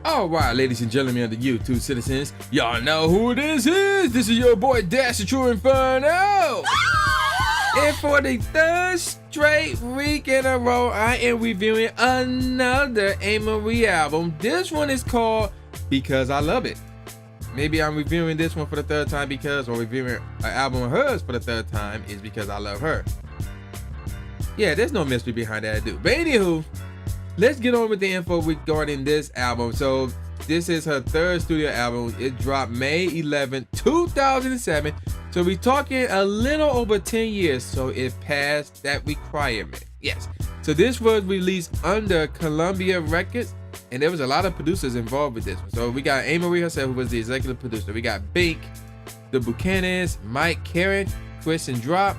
All right, ladies and gentlemen of the YouTube citizens, y'all know who this is. This is your boy Dash the True Inferno. And for the third straight week in a row, I am reviewing another Amerie album. This one is called Because I Love It. Maybe I'm reviewing this one for the third time because, or reviewing an album of hers for the third time is because I love her. Yeah, there's no mystery behind that, dude. But anywho, let's get on with the info regarding this album. So this is her third studio album. It dropped May 11, 2007. So we're talking a little over 10 years. So it passed that requirement. Yes. So this was released under Columbia Records. And there was a lot of producers involved with this one. So we got Amerie herself, who was the executive producer. We got Bink, the Buchanans, Mike Karen, Chris and Drop,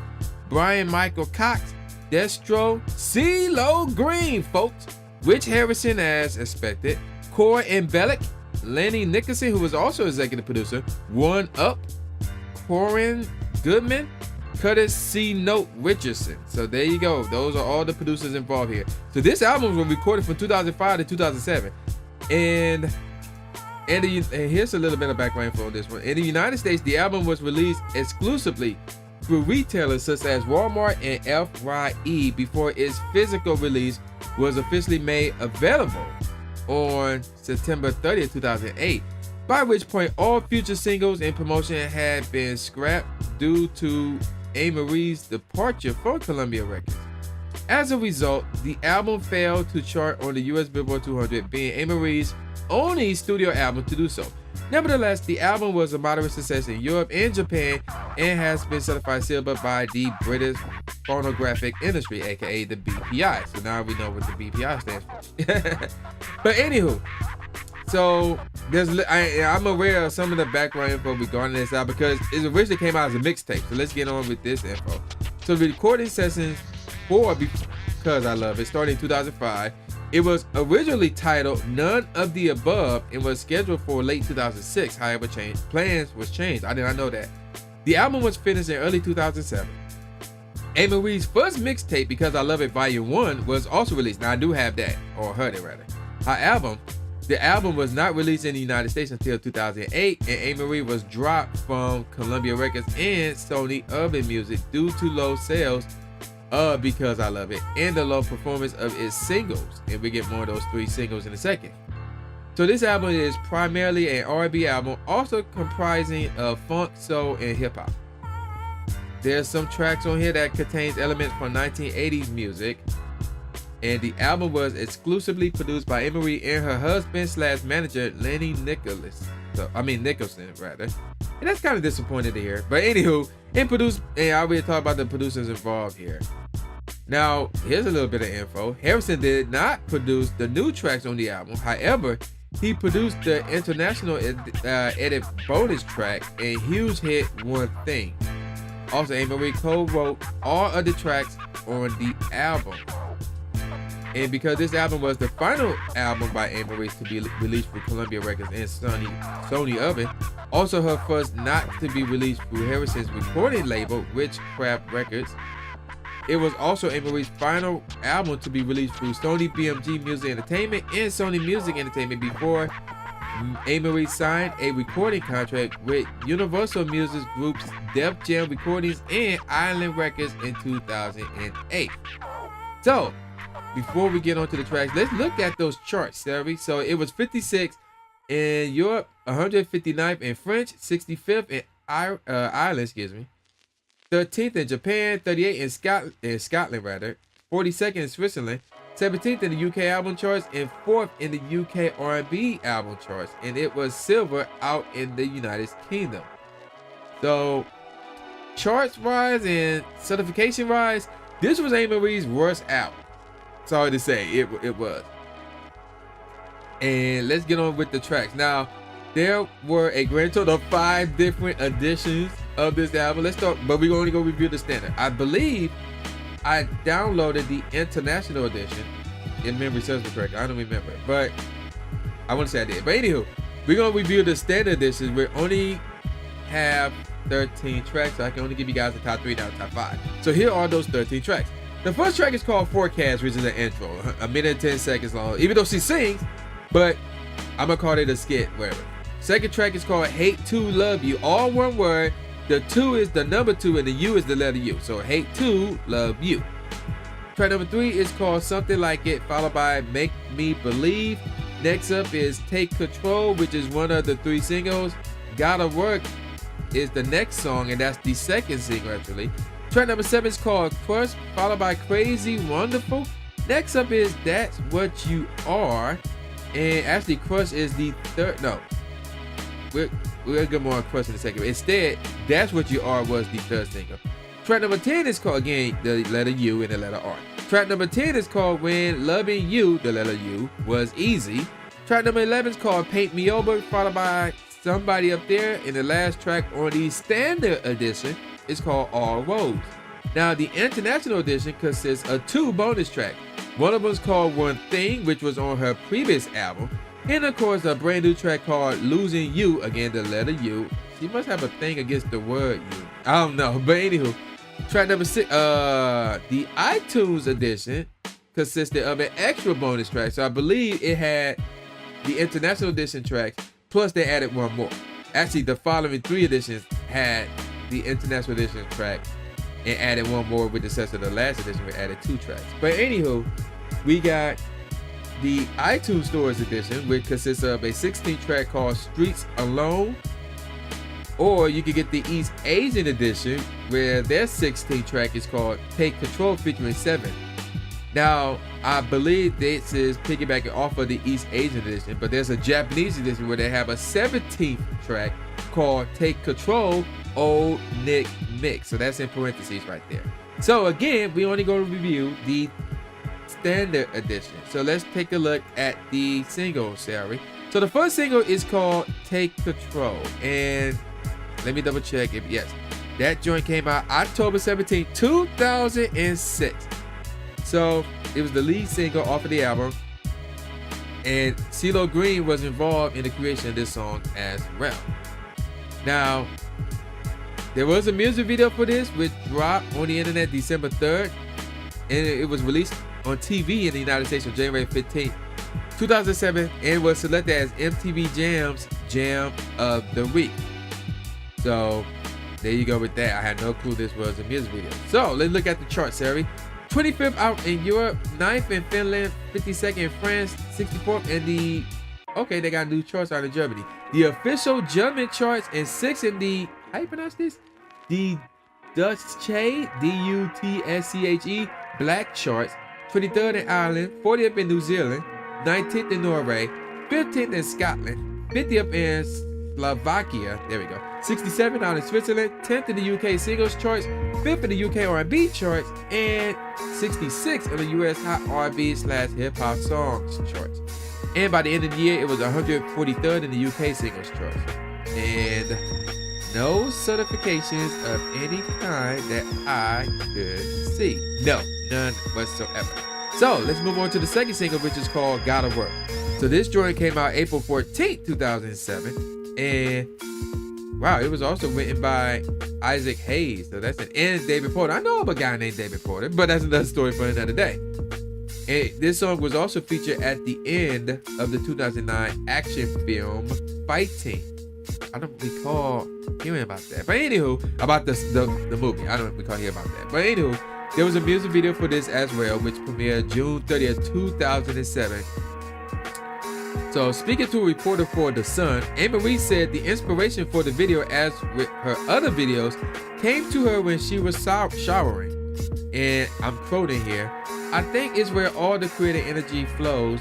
Brian Michael Cox, Destro, CeeLo Green, folks. Rich Harrison as expected, Core and Bellick, Lenny Nicholson, who was also executive producer, One Up, Corin Goodman, Curtis C. Note Richardson. So there you go. Those are all the producers involved here. So this album was recorded from 2005 to 2007. And here's a little bit of background info on this one. In the United States, the album was released exclusively through retailers such as Walmart and FYE before its physical release was officially made available on September 30th, 2008, by which point all future singles and promotion had been scrapped due to Amerie's departure from Columbia Records. As a result, the album failed to chart on the US Billboard 200, being Amerie's only studio album to do so. Nevertheless, the album was a moderate success in Europe and Japan and has been certified silver by the British Phonographic Industry, aka the BPI. So now we know what the BPI stands for. But anywho, so I'm aware of some of the background info regarding this album because it originally came out as a mixtape. So let's get on with this info. So the recording sessions for Because I Love It started in 2005. It was originally titled None of the Above and was scheduled for late 2006. However, plans was changed. I did not know that. The album was finished in early 2007. Amerie's first mixtape, Because I Love It Volume 1, was also released. Now, I do have that, or heard it rather. However, the album was not released in the United States until 2008, and Amerie was dropped from Columbia Records and Sony Urban Music due to low sales of Because I Love It and the low performance of its singles, and we get more of those 3 singles in a second. So this album is primarily an R&B album, also comprising of funk, soul, and hip-hop. There's some tracks on here that contains elements from 1980s music, and the album was exclusively produced by Amerie and her husband/manager Lenny Nicholson rather. And that's kind of disappointing to hear. But anywho, and I already talked about the producers involved here. Now, here's a little bit of info. Harrison did not produce the new tracks on the album. However, he produced the international edit bonus track and huge hit One Thing. Also, Amerie co-wrote all other tracks on the album. And because this album was the final album by Amerie to be released through Columbia Records and Sony Urban, also her first not to be released through Harrison's recording label, Witchcraft Records, it was also Amerie's final album to be released through Sony BMG Music Entertainment and Sony Music Entertainment before Amerie signed a recording contract with Universal Music Group's Def Jam Recordings and Island Records in 2008. So, before we get on to the tracks, let's look at those charts, Sarah. So it was 56 in Europe, 159th in French, 65th in Ireland, 13th in Japan, 38th in Scotland, 42nd in Switzerland, 17th in the UK album charts, and 4th in the UK R&B album charts. And it was silver out in the United Kingdom. So charts-wise and certification-wise, this was Amerie's worst album. Sorry to say, it was. And let's get on with the tracks. Now, there were a grand total of 5 different editions of this album. Let's start, but we're only going to review the standard. I believe I downloaded the international edition, if memory serves me correct. I don't remember, but I want to say I did. But anywho, we're going to review the standard edition. We only have 13 tracks, so I can only give you guys the top 3, now top 5. So here are those 13 tracks. The first track is called Forecast, which is an intro, 1 minute and 10 seconds long. Even though she sings, but I'm gonna call it a skit, whatever. Second track is called Hate to Love You, all one word. The 2 is the number 2 and the U is the letter U. So Hate to Love You. Track number 3 is called Something Like It, followed by Make Me Believe. Next up is Take Control, which is one of the 3 singles. Gotta Work is the next song, and that's the second single actually. Track number 7 is called Crush, followed by Crazy Wonderful. Next up is That's What You Are, and actually Crush is the third. No, we're gonna get more on Crush in a second. Instead, That's What You Are was the third single. Track number 10 is called, again, the letter U and the letter R. Track number 10 is called When Loving You, the letter U, Was Easy. Track number 11 is called Paint Me Over, followed by Somebody Up There. And the last track on the standard edition is called All Roads. Now, the international edition consists of 2 bonus tracks. One of them is called One Thing, which was on her previous album. And of course, a brand new track called Losing You, again, the letter U. She must have a thing against the word U. I don't know, but anywho. Track number 6, the iTunes edition consisted of an extra bonus track. So I believe it had the international edition track, plus they added one more. Actually, the following 3 editions had the international edition track and added one more with the sense of the last edition, we added 2 tracks. But anywho, we got the iTunes Stores edition, which consists of a 16 track called Streets Alone. Or you could get the East Asian edition, where their 16 track is called Take Control featuring 7. Now, I believe this is piggybacking off of the East Asian edition, but there's a Japanese edition where they have a 17th track called Take Control Old Nick Mix. So that's in parentheses right there. So again, we only going to review the standard edition. So let's take a look at the single, Sari. So the first single is called Take Control, and let me double check if yes, that joint came out October 17, 2006. So it was the lead single off of the album, and CeeLo Green was involved in the creation of this song as well. Now, there was a music video for this which dropped on the internet December 3rd, and it was released on TV in the United States on January 15th, 2007, and was selected as MTV Jam's Jam of the Week. So there you go with that. I had no clue this was a music video. So let's look at the charts, Sari. 25th out in Europe, 9th in Finland, 52nd in France, 64th in the... Okay, they got new charts out in Germany. The official German charts, and 6th in the... How you pronounce this? The Dutsche, D-U-T-S-C-H-E, Black charts. 23rd in Ireland, 40th in New Zealand, 19th in Norway, 15th in Scotland, 50th in Slovakia, there we go, 67 out in Switzerland, 10th in the UK singles charts, 5th in the UK R&B charts, and 66 in the US hot R&B / hip hop songs charts. And by the end of the year, it was 143rd in the UK singles charts. And no certifications of any kind that I could see. No, none whatsoever. So let's move on to the second single, which is called Gotta Work. So this joint came out April 14th, 2007. And wow, it was also written by Isaac Hayes. So that's and David Porter. I know of a guy named David Porter, but that's another story for another day. And this song was also featured at the end of the 2009 action film Fighting. I don't recall hearing about that. But anywho, about the movie. I don't recall hearing about that. But anywho, there was a music video for this as well, which premiered June 30th, 2007. So speaking to a reporter for The Sun, Amerie said the inspiration for the video, as with her other videos, came to her when she was showering. And I'm quoting here, "I think it's where all the creative energy flows,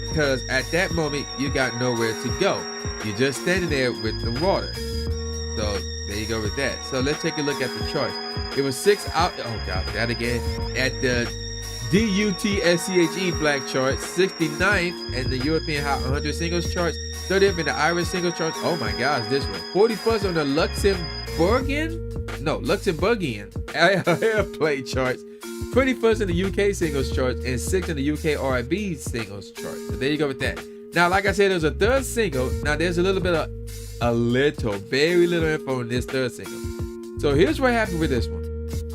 because at that moment you got nowhere to go. You're just standing there with the water." So there you go with that. So let's take a look at the charts. It was 6 out, oh god, that again, at the DUTSCHE Black charts, 69th in the European Hot 100 singles charts, 30th in the Irish singles charts. Oh my gosh, this one. 41st on the Luxembourgian airplay charts, 21st in the UK singles charts, and 6th in the UK R&B singles charts. So there you go with that. Now, like I said, there's a third single. Now, there's very little info on this third single. So here's what happened with this one.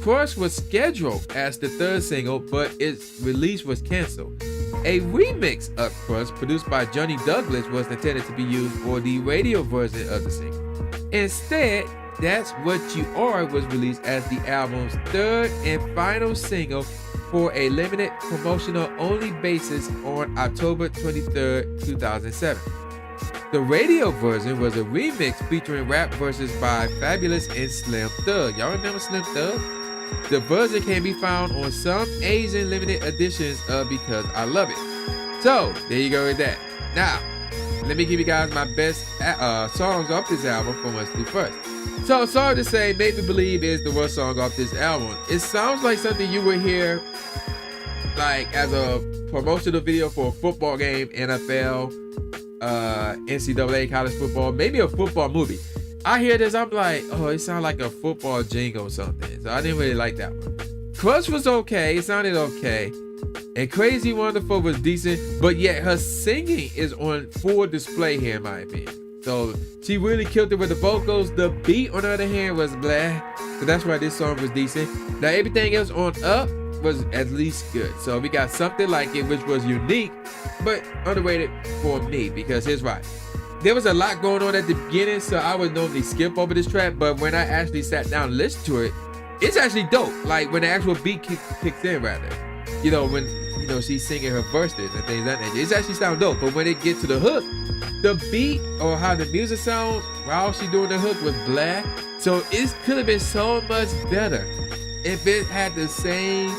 Crush was scheduled as the third single, but its release was canceled. A remix of Crush produced by Johnny Douglas was intended to be used for the radio version of the single. Instead, That's What You Are was released as the album's third and final single for a limited promotional only basis on October 23rd, 2007. The radio version was a remix featuring rap verses by Fabulous and Slim Thug. Y'all remember Slim Thug? The version can be found on some Asian limited editions of Because I Love It. So, there you go with that. Now, let me give you guys my best songs off this album from us to first. So, sorry to say, Make Me Believe is the worst song off this album. It sounds like something you would hear like as a promotional video for a football game, NFL, NCAA, college football, maybe a football movie. I hear this, I'm like, oh, it sounds like a football jingle or something. So I didn't really like that one. Crush was okay, it sounded okay. And Crazy Wonderful was decent, but yet her singing is on full display here in my opinion. So she really killed it with the vocals. The beat on the other hand was blah. So that's why this song was decent. Now everything else on Up was at least good. So we got Something Like It, which was unique, but underrated for me because here's why. There was a lot going on at the beginning, so I would normally skip over this track, but when I actually sat down and listened to it, it's actually dope. Like when the actual beat kicks in rather. You know, when she's singing her verses and things like that. It actually sounds dope, but when it gets to the hook, the beat or how the music sounds while she doing the hook was blah. So it could have been so much better if it had the same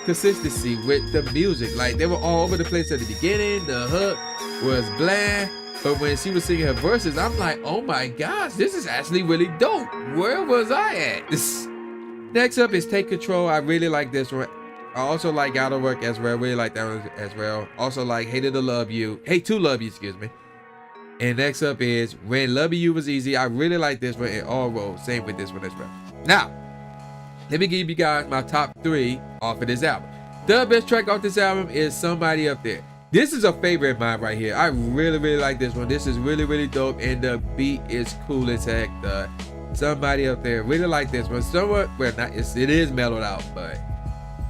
consistency with the music. Like they were all over the place at the beginning. The hook was blah, but when she was singing her verses, I'm like, oh my gosh, this is actually really dope. Where was I at? Next up is Take Control. I really like this one. I also like Gotta Work as well. I really like that one as well. Also like Hate to Love You, excuse me. And next up is When Loving You Was Easy. I really like this one in all roles. Same with this one as well. Now, let me give you guys my top 3 off of this album. The best track off this album is Somebody Up There. This is a favorite of mine right here. I really, really like this one. This is really, really dope, and the beat is cool as heck. Somebody Up There, really like this one. Somewhat, well, it is mellowed out, but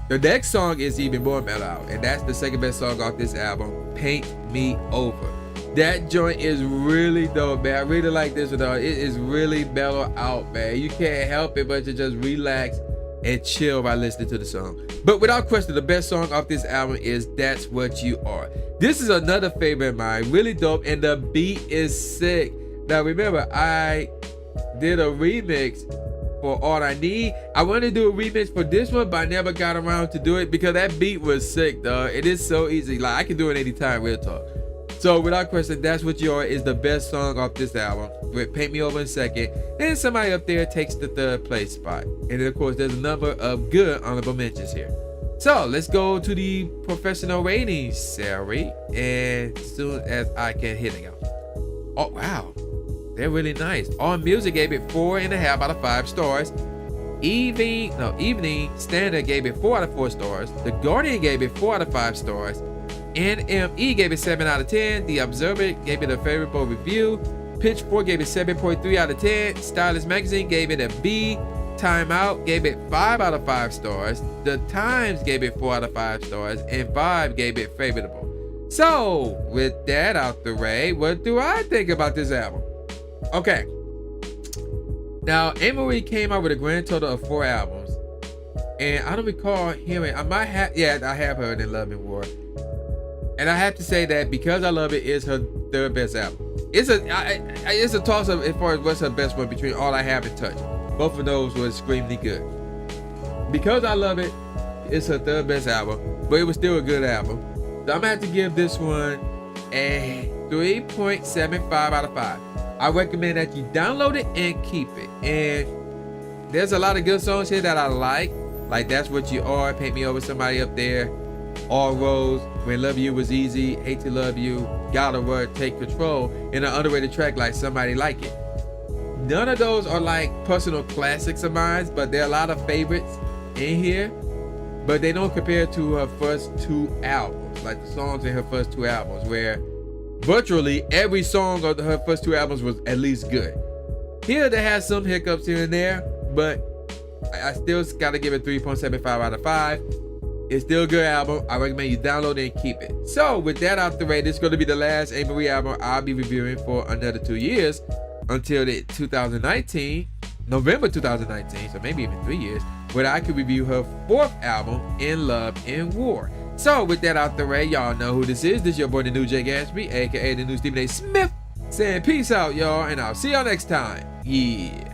the next song is even more mellowed out, and that's the second best song off this album, Paint Me Over. That joint is really dope, man. I really like this one, though. It is really mellowed out, man. You can't help it but to just relax and chill while listening to the song. But without question, the best song off this album is That's What You Are. This is another favorite of mine, really dope, and the beat is sick. Now remember, I did a remix for All I Need. I wanted to do a remix for this one, but I never got around to do it because that beat was sick, dog. It is so easy. Like, I can do it anytime, real talk. So without question, That's What You Are is the best song off this album, with Paint Me Over in second. Then Somebody Up There takes the third place spot. And then of course there's a number of good honorable mentions here. So let's go to the professional ratings, Sari, and as soon as I can hit it out. Oh wow, they're really nice. All Music gave it 4.5 out of 5 stars. Evening Standard gave it 4 out of 4 stars. The Guardian gave it 4 out of 5 stars. NME gave it 7 out of 10. The Observer gave it a favorable review. Pitchfork gave it 7.3 out of 10. Stylist Magazine gave it a B. Time Out gave it 5 out of 5 stars. The Times gave it 4 out of 5 stars. And Vibe gave it favorable. So, with that out the way, what do I think about this album? Okay. Now, Amerie came out with a grand total of 4 albums. And I don't recall hearing, I have heard In Love and War. And I have to say that Because I Love It is her third best album. It's a toss-up as far as what's her best one between All I Have and Touch. Both of those were extremely good. Because I Love It is her third best album, but it was still a good album. So I'm gonna have to give this one a 3.75 out of 5. I recommend that you download it and keep it. And there's a lot of good songs here that I like That's What You Are, Paint Me Over, Somebody Up There, All Roads, When Loving You Was Easy, Hate to Love You, Gotta Work, Take Control, and an underrated track like Somebody Like It. None of those are like personal classics of mine, but there are a lot of favorites in here, but they don't compare to her first 2 albums, like the songs in her first 2 albums, where virtually every song of her first 2 albums was at least good. Here they had some hiccups here and there, but I still gotta give it 3.75 out of 5. It's still a good album. I recommend you download it and keep it. So with that out the way, this is going to be the last Amerie album I'll be reviewing for another 2 years until the 2019, November 2019, so maybe even 3 years, where I could review her 4th album, In Love and War. So with that out the way, y'all know who this is. This is your boy, the new Jay Gatsby, aka the new Stephen A. Smith, saying peace out, y'all, and I'll see y'all next time. Yeah.